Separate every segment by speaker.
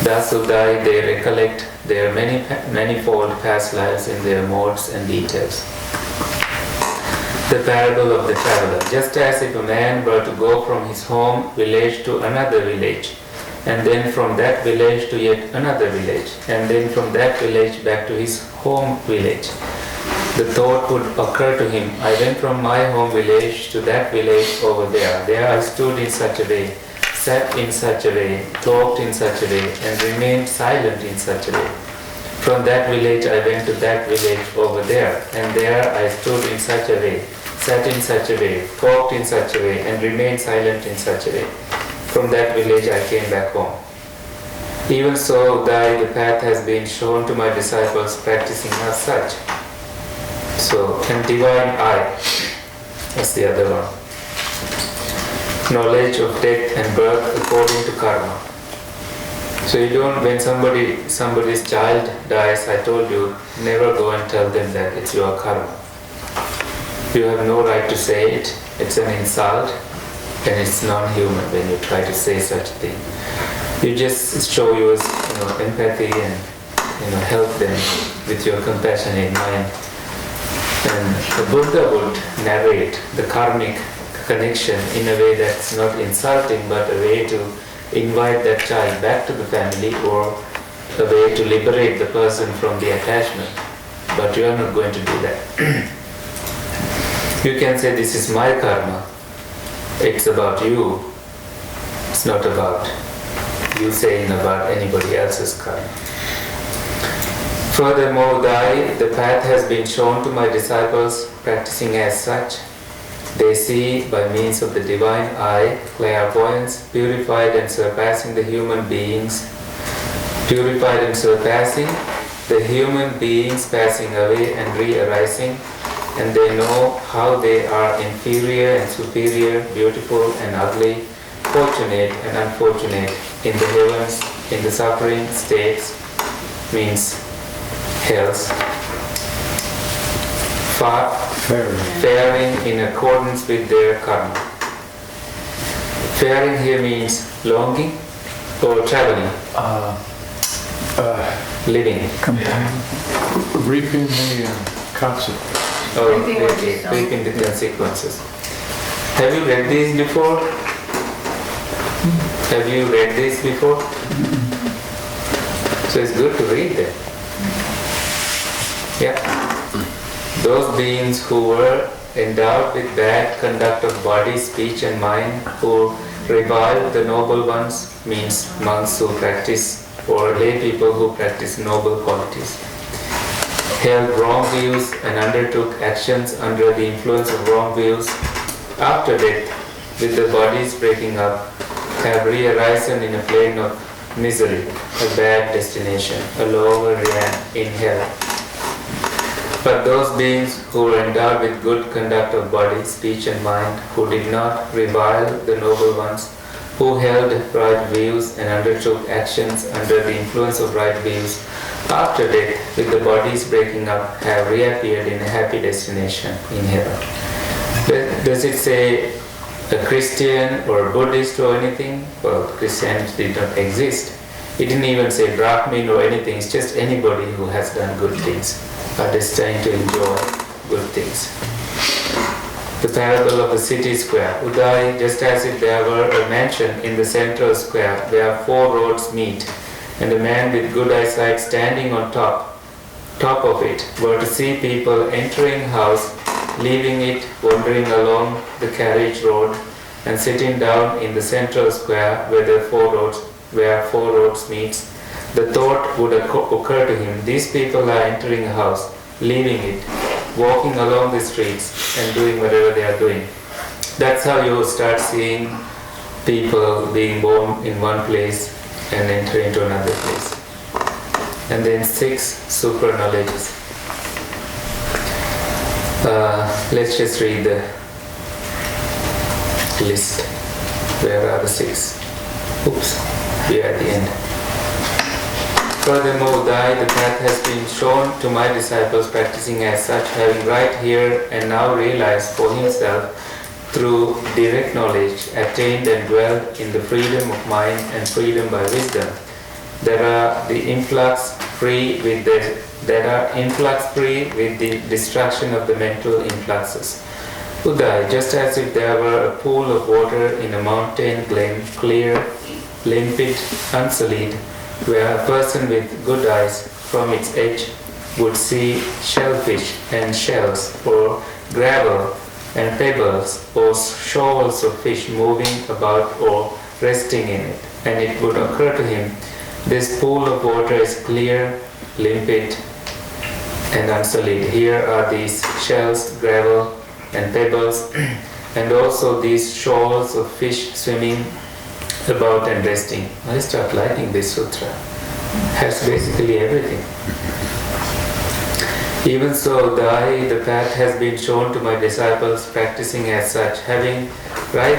Speaker 1: Thus who die, they recollect their manifold past lives in their modes and details. The parable of the traveler. Just as if a man were to go from his home village to another village, and then from that village to yet another village, and then from that village back to his home village, the thought would occur to him, I went from my home village to that village over there. There I stood in such a way, sat in such a way, talked in such a way, and remained silent in such a way. From that village I went to that village over there, and there I stood in such a way, sat in such a way, talked in such a way, and remained silent in such a way. From that village I came back home. Even so, the path has been shown to my disciples practicing as such. So, and divine eye, that's the other one. Knowledge of death and birth according to karma. So you don't, when somebody's child dies, I told you, never go and tell them that it's your karma. You have no right to say it. It's an insult, and it's non-human when you try to say such a thing. You just show your empathy and help them with your compassionate mind. And the Buddha would narrate the karmic connection in a way that's not insulting, but a way to invite that child back to the family, or a way to liberate the person from the attachment. But you are not going to do that. You can say, this is my karma. It's about you. It's not about you saying about anybody else's karma. Furthermore, the path has been shown to my disciples practicing as such. They see by means of the divine eye, clairvoyance, purified and surpassing the human beings, purified and surpassing the human beings passing away and re-arising, and they know how they are inferior and superior, beautiful and ugly, fortunate and unfortunate, in the heavens, in the suffering states, means hells, faring in accordance with their karma. Faring here means longing or traveling, living,
Speaker 2: reaping the consequences.
Speaker 1: Oh, reaping the consequences. Have you read these before? Have you read this before? So it's good to read them. Yeah. Those beings who were endowed with bad conduct of body, speech and mind, who revile the noble ones, means monks who practice, or lay people who practice noble qualities, held wrong views and undertook actions under the influence of wrong views, after death, with the bodies breaking up, have re-arisen in a plane of misery, a bad destination, a lower realm in hell. But those beings who were endowed with good conduct of body, speech and mind, who did not revile the noble ones, who held right views and undertook actions under the influence of right views, after death, with the bodies breaking up, have reappeared in a happy destination in heaven. Does it say a Christian or a Buddhist or anything? Well, Christianity did not exist. It didn't even say Brahmin or anything. It's just anybody who has done good things are destined to enjoy good things. The parable of the city square. Uday, just as if there were a mansion in the central square where four roads meet, and a man with good eyesight standing on top of it, were to see people entering house, leaving it, wandering along the carriage road, and sitting down in the central square where four roads meets, the thought would occur to him, these people are entering a house, leaving it, walking along the streets and doing whatever they are doing. That's how you start seeing people being born in one place and enter into another place. And then 6 super knowledges. Let's just read the list. Where are the 6? Oops, we are at the end. Furthermore, the path has been shown to my disciples practicing as such, having right here and now realized for himself through direct knowledge, attained and dwelt in the freedom of mind and freedom by wisdom, that are influx free with the destruction of the mental influxes. Uday, just as if there were a pool of water in a mountain glen, clear, limpid, unsullied, where a person with good eyes from its edge would see shellfish and shells, or gravel and pebbles, or shoals of fish moving about or resting in it, and it would occur to him, this pool of water is clear, limpid, and unsullied. Here are these shells, gravel, and pebbles, and also these shoals of fish swimming about and resting. I start liking this sutra. Has basically everything. Even so, the path has been shown to my disciples practicing as such, having right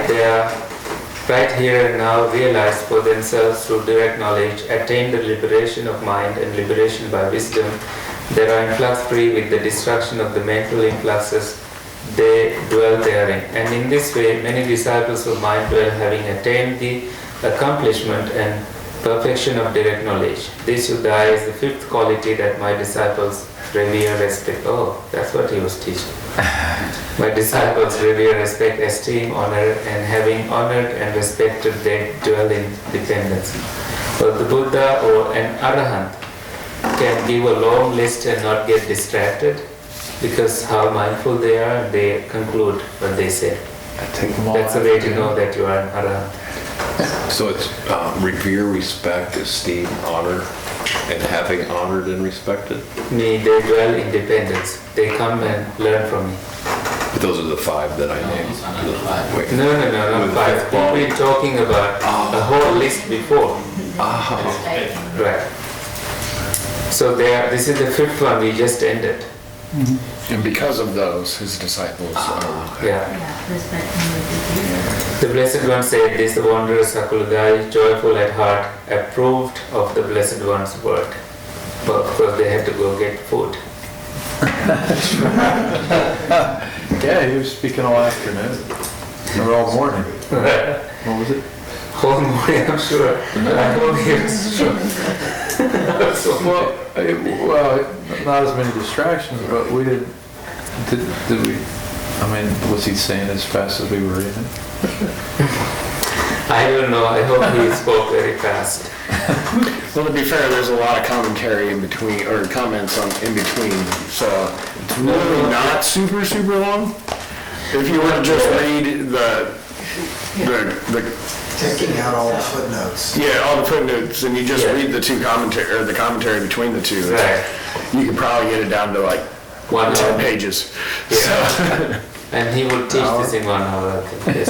Speaker 1: here and now realized for themselves through direct knowledge, attained the liberation of mind and liberation by wisdom. They are influx free with the destruction of the mental influxes. They dwell therein. And in this way, many disciples of mine dwell, having attained the accomplishment and perfection of direct knowledge. This Uday is the fifth quality that my disciples revere, respect. Oh, that's what he was teaching. My disciples revere, respect, esteem, honor, and having honored and respected, they dwell in dependence. But the Buddha or an Arahant can give a long list and not get distracted, because how mindful they are, they conclude what they say. That's the way to know that you are an Arahant.
Speaker 3: So it's revere, respect, esteem, honor, and having honored and respected?
Speaker 1: Me, they dwell in dependence. They come and learn from me.
Speaker 3: But those are the five that I named. Wait.
Speaker 1: No, not five. We've been talking about a whole list before. Right. So this is the fifth one we just ended.
Speaker 4: And because of those, his disciples are...
Speaker 1: Yeah. The Blessed One said this, the wanderer Sakuludai, joyful at heart, approved of the Blessed One's word. But of course they had to go get food.
Speaker 2: Yeah, he was speaking all afternoon, or all morning. What was it?
Speaker 1: Whole morning, I'm sure. I hope he was sure.
Speaker 2: Well, not as many distractions, but we did we, I mean, was he saying as fast as we were reading?
Speaker 4: I
Speaker 1: don't know, I hope he spoke very fast.
Speaker 4: Well, to be fair, there's a lot of commentary in between, or comments in between, so it's really not super long. If you were to just read the
Speaker 5: taking out all the footnotes.
Speaker 4: Yeah, all the footnotes, and you just read the commentary between the two.
Speaker 1: Right.
Speaker 4: You could probably get it down to like 10 pages.
Speaker 1: Yeah. So. And he would teach this in 1 hour, I think. Yes.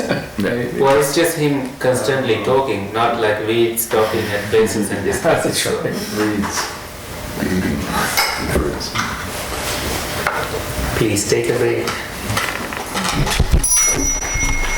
Speaker 1: Well, it's just him constantly talking, not like weeds talking at places and discussing.
Speaker 2: Reads.
Speaker 1: Please take a break.